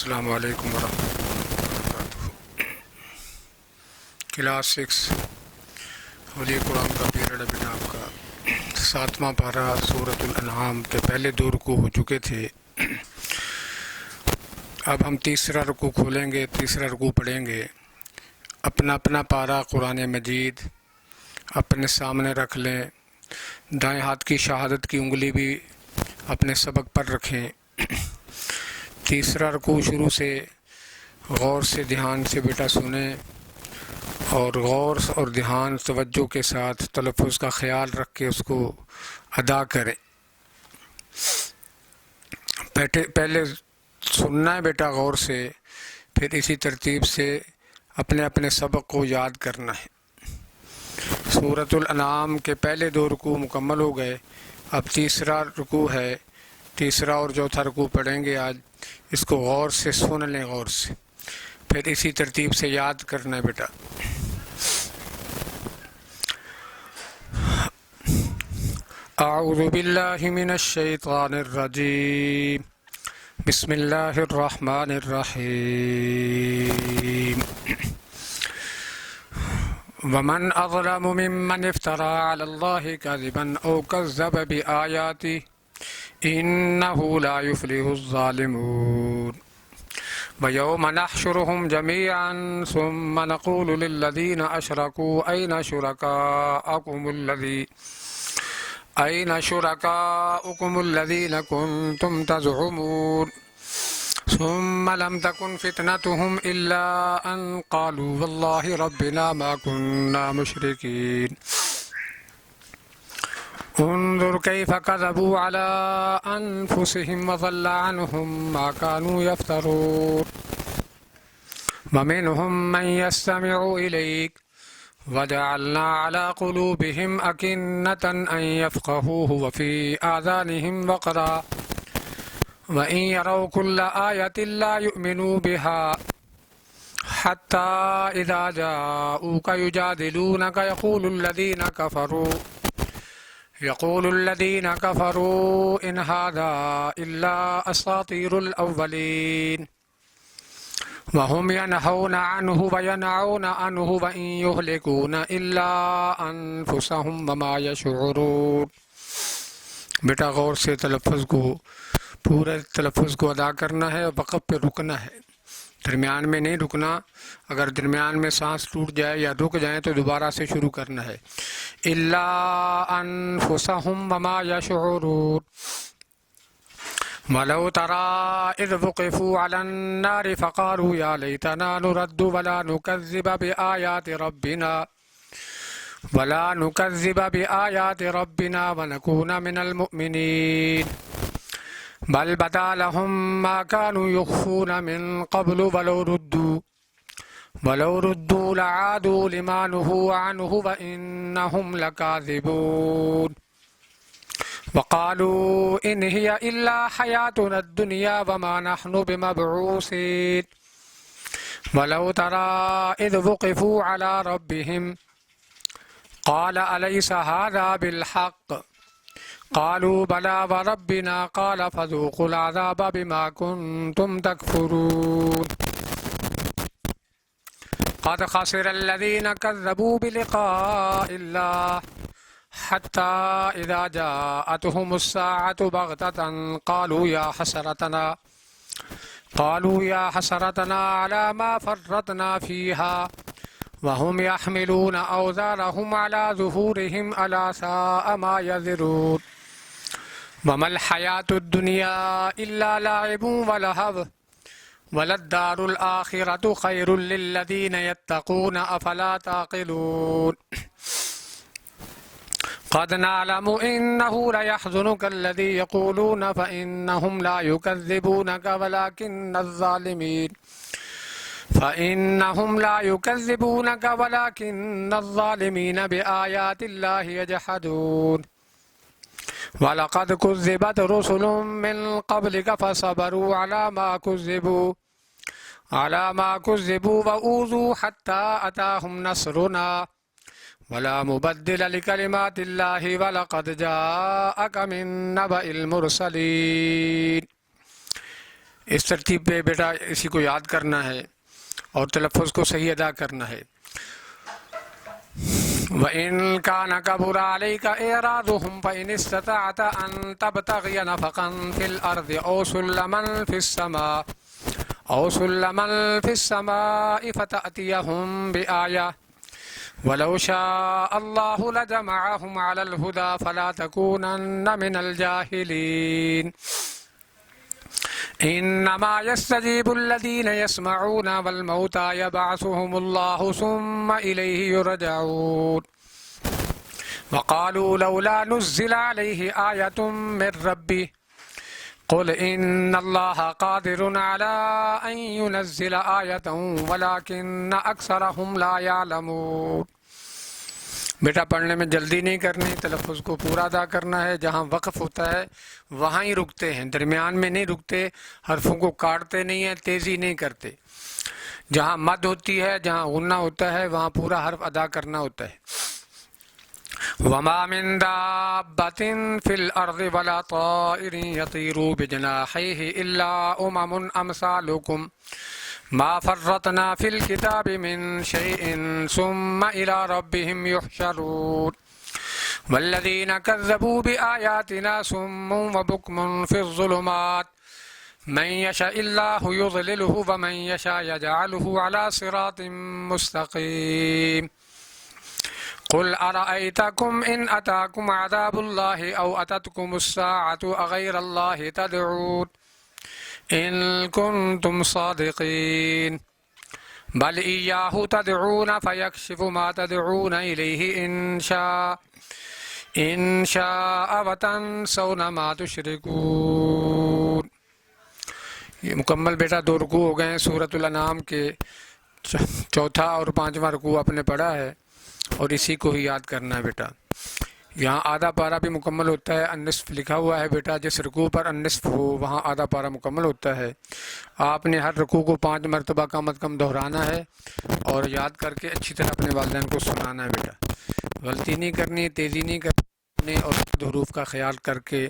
السلام علیکم ورحمۃ اللہ وبرکاتہ۔ کلاس 6 حولی قرآن کا پیریڈ ابھی آپ کا 7واں پارہ سورۃ الانعام کے پہلے 2 رکوع ہو چکے تھے۔ اب ہم تیسرا رکوع کھولیں گے، تیسرا رکوع پڑھیں گے۔ اپنا اپنا پارہ قرآن مجید اپنے سامنے رکھ لیں، دائیں ہاتھ کی شہادت کی انگلی بھی اپنے سبق پر رکھیں۔ تیسرا رکوع شروع سے غور سے دھیان سے بیٹا سنیں اور غور اور دھیان توجہ کے ساتھ تلفظ کا خیال رکھ کے اس کو ادا کریں۔ پہلے سننا ہے بیٹا غور سے، پھر اسی ترتیب سے اپنے اپنے سبق کو یاد کرنا ہے۔ سورۃ الانعام کے پہلے 2 رکوع مکمل ہو گئے، اب تیسرا رکوع ہے، تیسرا اور چوتھا رکوع پڑھیں گے آج۔ اس کو غور سے سن لیں، غور سے، پھر اسی ترتیب سے یاد کرنا ہے بیٹا۔ اعوذ باللہ من الشیطان الرجیم، بسم اللہ الرحمن الرحیم۔ ومن اظلم ممن افترى على الله كذبا او كذب بآياته إنه لا يفلح الظالمون ويوم نحشرهم جميعا ثم نقول للذين أشركوا أين شركاؤكم الذين كنتم تزعمون ثم لم تكن فتنتهم إلا أن قالوا والله ربنا ما كنا مشركين انظر كيف كذبوا على أنفسهم وضل عنهم ما كانوا يفترون ومنهم من يستمع إليك وجعلنا على قلوبهم أكنة أن يفقهوه وفي آذانهم وقرا وإن يروا كل آية لا يؤمنوا بها حتى إذا جاءوك يجادلونك يقول الذين كفروا إن هذا إلا أساطير الأولين وهم ينهون عنه وينعون عنه وإن يهلكون إلا أنفسهم وما يشعرون۔ بیٹا غور سے پورے تلفظ کو ادا کرنا ہے اور وقف پہ رکنا ہے، درمیان میں نہیں رکنا۔ اگر درمیان میں سانس ٹوٹ جائے یا رک جائیں تو دوبارہ سے شروع کرنا ہے۔ الا انفسهم وما يشعرون ولو ترى اذ وقفوا على النار فقالوا يا ليتنا نرد ولا نكذب بآيات ربنا ونكون من المؤمنين بل بدا لهم ما كانوا يخفون من قبل ولو ردوا لعادوا لما نهوا عنه وإنهم لكاذبون وقالوا إن هي إلا حياتنا الدنيا وما نحن بمبعوثين ولو ترى إذ وقفوا على ربهم قال أليس هذا بالحق قالوا بلى وربنا قال فذوقوا العذاب بما كنتم تكفرون قد خسر الذين كذبوا بلقاء الله حتى إذا جاءتهم الساعة بغتة قالوا يا حسرتنا على ما فرطنا فيها وهم يحملون أوزارهم على ظهورهم ألا ساء ما يزرون وما الحياة الدنيا إلا لعب ولهو وللدار الآخرة خير للذين يتقون أفلا تعقلون قد نعلم إنه ليحزنك الذي يقولون فإنهم لا يكذبونك ولكن الظالمين بآيات الله يجحدون ولقد كذبت رسل من قبلك فصبروا على ما كذبوا وأوذوا حتى أتاهم نصرنا ولا مبدل لكلمات الله ولقد جاءك من نبأ المرسلين اس ترتیب پہ بیٹا اسی کو یاد کرنا ہے اور تلفظ کو صحیح ادا کرنا ہے۔ وَإِن كَانَ كَبُرَ عَلَيْكَ إِعْرَاضُهُمْ فَإِنِ اسْتَطَعْتَ أَن تَبْتَغِيَ نَفَقًا فِي الْأَرْضِ أَوْ سُلَّمًا فِي السَّمَاءِ فَتَأْتِيَهُم بِآيَةٍ وَلَوْ شَاءَ اللَّهُ لَجَمَعَهُمْ عَلَى الْهُدَى فَلَا تَكُونَنَّ مِنَ الْجَاهِلِينَ إِنَّمَا يَسْتَجِيبُ الَّذِينَ يَسْمَعُونَ وَالْمَوْتَى يَبْعَثُهُمُ اللَّهُ ثُمَّ إِلَيْهِ يُرْجَعُونَ وَقَالُوا لَوْلَا نُزِّلَ عَلَيْهِ آيَةٌ مِّن رَّبِّهِ قُلْ إِنَّ اللَّهَ قَادِرٌ عَلَىٰ أَن يُنَزِّلَ آيَةً وَلَٰكِنَّ أَكْثَرَهُمْ لَا يَعْلَمُونَ۔ بیٹا پڑھنے میں جلدی نہیں کرنی، تلفظ کو پورا ادا کرنا ہے، جہاں وقف ہوتا ہے وہاں ہی رکتے ہیں، درمیان میں نہیں رکتے، حرفوں کو کاٹتے نہیں ہیں، تیزی نہیں کرتے، جہاں مد ہوتی ہے، جہاں غنہ ہوتا ہے وہاں پورا حرف ادا کرنا ہوتا ہے۔ وَمَا مِن دَابَّةٍ فِي الْأَرْضِ وَلَا طَائِرٍ يَطِيرُ بِجَنَاحَيْهِ إِلَّا أُمَمٌ أَمْثَالُكُمْ مَا فَرَّطْنَا فِي الْكِتَابِ مِن شَيْءٍ ثُمَّ إِلَىٰ رَبِّهِمْ يُحْشَرُونَ وَالَّذِينَ كَذَّبُوا بِآيَاتِنَا صُمٌّ وَبُكْمٌ فِي الظُّلُمَاتِ مَن يَشَإِ اللَّهُ يُضْلِلْهُ وَمَن يَشَأْ يَجْعَلْهُ عَلَىٰ صِرَاطٍ مُّسْتَقِيمٍ قُلْ أَرَأَيْتَكُمْ إِنْ أَتَاكُمْ عَذَابُ اللَّهِ أَوْ أَتَتْكُمُ السَّاعَةُ أَغَيْرَ اللَّهِ تَدْعُونَ إِن كُنتُمْ صَادِقِينَ بَلْ إِيَّاهُ تَدْعُونَ فَيَكْشِفُ مَا تَدْعُونَ إِلَيْهِ إِن شَاءَ وَتَنسَوْنَ مَا تُشْرِكُونَ۔ یہ مکمل بیٹا 2 رکوع ہو گئے ہیں سورۃ الانعام کے، چوتھا اور 5واں رکوع آپ نے پڑھا ہے اور اسی کو ہی یاد کرنا ہے بیٹا۔ یہاں آدھا پارہ بھی مکمل ہوتا ہے، النصف لکھا ہوا ہے بیٹا، جس رکوع پر النصف ہو وہاں آدھا پارہ مکمل ہوتا ہے۔ آپ نے ہر رکوع کو 5 مرتبہ کم از کم دہرانا ہے اور یاد کر کے اچھی طرح اپنے والدین کو سنانا ہے بیٹا، غلطی نہیں کرنی، تیزی نہیں کرنی اور حروف کا خیال کر کے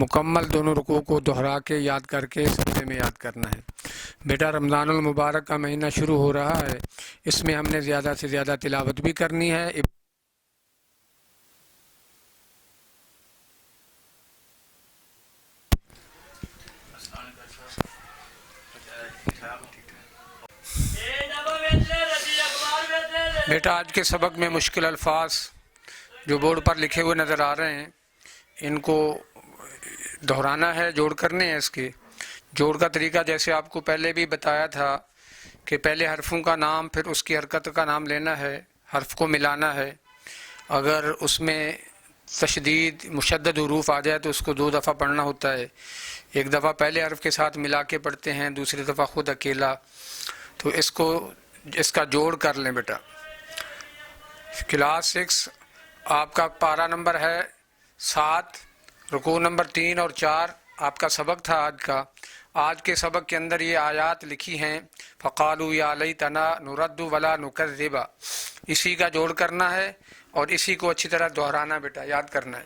مکمل دونوں رکوع کو دہرا کے یاد کر کے سجدے میں یاد کرنا ہے۔ بیٹا رمضان المبارک کا مہینہ شروع ہو رہا ہے، اس میں ہم نے زیادہ سے زیادہ تلاوت بھی کرنی ہے۔ بیٹا آج کے سبق میں مشکل الفاظ جو بورڈ پر لکھے ہوئے نظر آ رہے ہیں ان کو دہرانا ہے، جوڑ کرنے ہیں۔ اس کے جوڑ کا طریقہ جیسے آپ کو پہلے بھی بتایا تھا کہ پہلے حرفوں کا نام پھر اس کی حرکت کا نام لینا ہے، حرف کو ملانا ہے، اگر اس میں تشدید مشدد حروف آ جائے تو اس کو 2 دفعہ پڑھنا ہوتا ہے، ایک دفعہ پہلے حرف کے ساتھ ملا کے پڑھتے ہیں، دوسری دفعہ خود اکیلا۔ تو اس کا جوڑ کر لیں بیٹا۔ کلاس 6 آپ کا پارہ نمبر ہے 7، رکوع نمبر 3 اور 4 آپ کا سبق تھا آج کا۔ آج کے سبق کے اندر یہ آیات لکھی ہیں، فَقَالُوا يَا لَيْتَنَا نُرَدُّ وَلَا نُكَذِّبَ، اسی کا جوڑ کرنا ہے اور اسی کو اچھی طرح دہرانا بیٹا، یاد کرنا ہے۔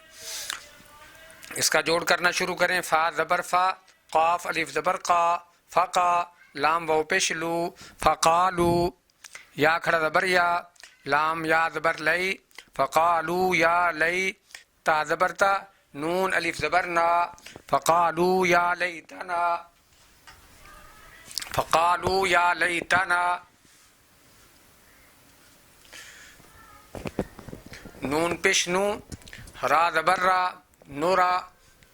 اس کا جوڑ کرنا شروع کریں۔ فا زبر فا، قاف الف زبر قا، فقا، لام واو پیش لو، فقالو، یا کھڑا زبر یا، لام یا زبر لئی، فقالو یا لئی، تا زبر تا، نون الف زبر نا، فقالو یا لیتنا، فقالو یا لیتنا، نون پیش نو، را زبر را، نورا،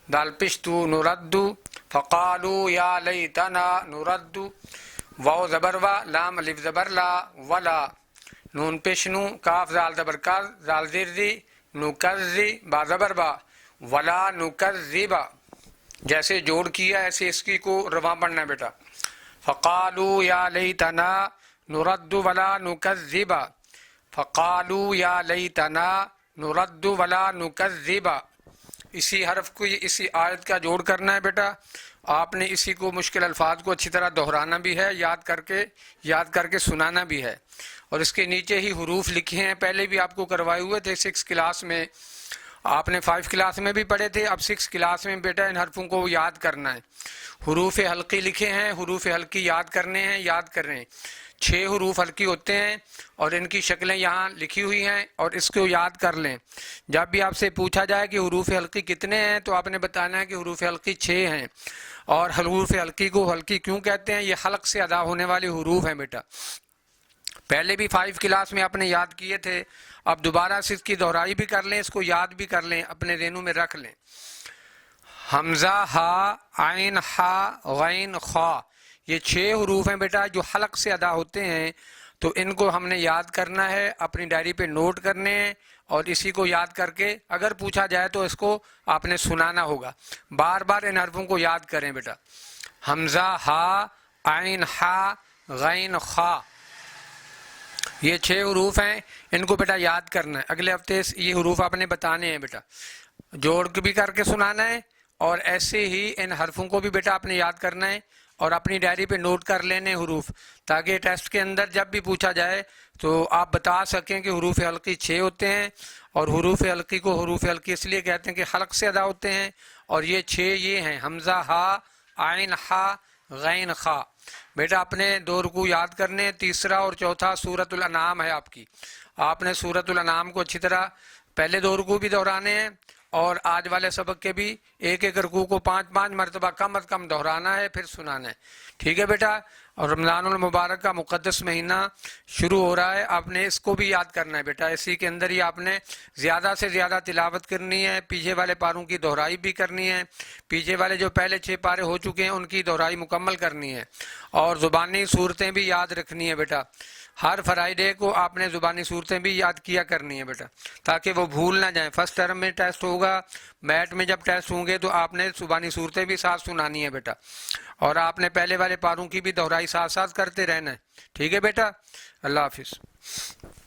دال پشتو، نردو، فقالو یا لیتنا نردو، واو زبر وا، لام الف زبر لا، ولا، نون پیشنو، کاف زال زبر کاز، زال زیر زی، نکزی، با زبر با، ولا نکذبا۔ جیسے جوڑ کیا ایسے اس کی کو رواں پڑھنا بیٹا۔ فقالو یا لیتنا نرد ولا نکذبا، فقالو یا لیتنا نرد ولا نکذبا۔ اسی حرف کو اسی آیت کا جوڑ کرنا ہے بیٹا۔ آپ نے اسی کو مشکل الفاظ کو اچھی طرح دہرانا بھی ہے، یاد کر کے سنانا بھی ہے، اور اس کے نیچے ہی حروف لکھے ہیں، پہلے بھی آپ کو کروائے ہوئے تھے 6 کلاس میں۔ آپ نے 5 کلاس میں بھی پڑھے تھے، اب 6 کلاس میں بیٹا ان حرفوں کو یاد کرنا ہے۔ حروف حلقی لکھے ہیں، حروف حلقی یاد کرنے ہیں، یاد کر رہے ہیں۔ 6 حروف حلقی ہوتے ہیں اور ان کی شکلیں یہاں لکھی ہوئی ہیں اور اس کو یاد کر لیں۔ جب بھی آپ سے پوچھا جائے کہ حروف حلقی کتنے ہیں تو آپ نے بتانا ہے کہ حروف حلقی 6 ہیں۔ اور حروف حلقی کو حلقی کیوں کہتے ہیں؟ یہ حلق سے ادا ہونے والے حروف ہیں بیٹا۔ پہلے بھی 5 کلاس میں آپ نے یاد کیے تھے، اب دوبارہ سے اس کی دہرائی بھی کر لیں، اس کو یاد بھی کر لیں، اپنے ذہنوں میں رکھ لیں۔ حمزہ، ہا، عین، ہا، غین، خا، یہ 6 حروف ہیں بیٹا جو حلق سے ادا ہوتے ہیں، تو ان کو ہم نے یاد کرنا ہے، اپنی ڈائری پہ نوٹ کرنے ہیں اور اسی کو یاد کر کے اگر پوچھا جائے تو اس کو آپ نے سنانا ہوگا۔ بار بار ان حرفوں کو یاد کریں بیٹا۔ حمزہ، ہا، عین، ہا، غین، خا، یہ 6 حروف ہیں، ان کو بیٹا یاد کرنا ہے۔ اگلے ہفتے یہ حروف آپ نے بتانے ہیں بیٹا، جوڑ کے بھی کر کے سنانا ہے اور ایسے ہی ان حرفوں کو بھی بیٹا آپ نے یاد کرنا ہے اور اپنی ڈائری پہ نوٹ کر لینے حروف، تاکہ ٹیسٹ کے اندر جب بھی پوچھا جائے تو آپ بتا سکیں کہ حروف حلقی 6 ہوتے ہیں، اور حروف حلقی کو حروف حلقی اس لیے کہتے ہیں کہ حلق سے ادا ہوتے ہیں، اور یہ 6 یہ ہیں: حمزہ، ہا، عین، ہا، غین، خا۔ بیٹا اپنے 2 رکوع یاد کرنے، تیسرا اور چوتھا سورۃ الانعام ہے آپ کی۔ آپ نے سورۃ الانعام کو اچھی طرح پہلے 2 رکوع بھی دہرانے ہیں اور آج والے سبق کے بھی ایک رکوع کو 5 مرتبہ کم از کم دہرانا ہے، پھر سنانا ہے۔ ٹھیک ہے بیٹا؟ اور رمضان المبارک کا مقدس مہینہ شروع ہو رہا ہے، آپ نے اس کو بھی یاد کرنا ہے بیٹا۔ اسی کے اندر ہی آپ نے زیادہ سے زیادہ تلاوت کرنی ہے، پیچھے والے پاروں کی دہرائی بھی کرنی ہے، پیچھے والے جو پہلے 6 پارے ہو چکے ہیں ان کی دہرائی مکمل کرنی ہے، اور زبانی صورتیں بھی یاد رکھنی ہے بیٹا۔ ہر فرائیڈے کو آپ نے زبانی صورتیں بھی یاد کیا کرنی ہے بیٹا، تاکہ وہ بھول نہ جائیں۔ فرسٹ ٹرم میں ٹیسٹ ہوگا، میٹ میں جب ٹیسٹ ہوں گے تو آپ نے زبانی صورتیں بھی ساتھ سنانی ہے بیٹا، اور آپ نے پہلے والے پاروں کی بھی دہرائی ساتھ ساتھ کرتے رہنا ہے۔ ٹھیک ہے بیٹا؟ اللہ حافظ۔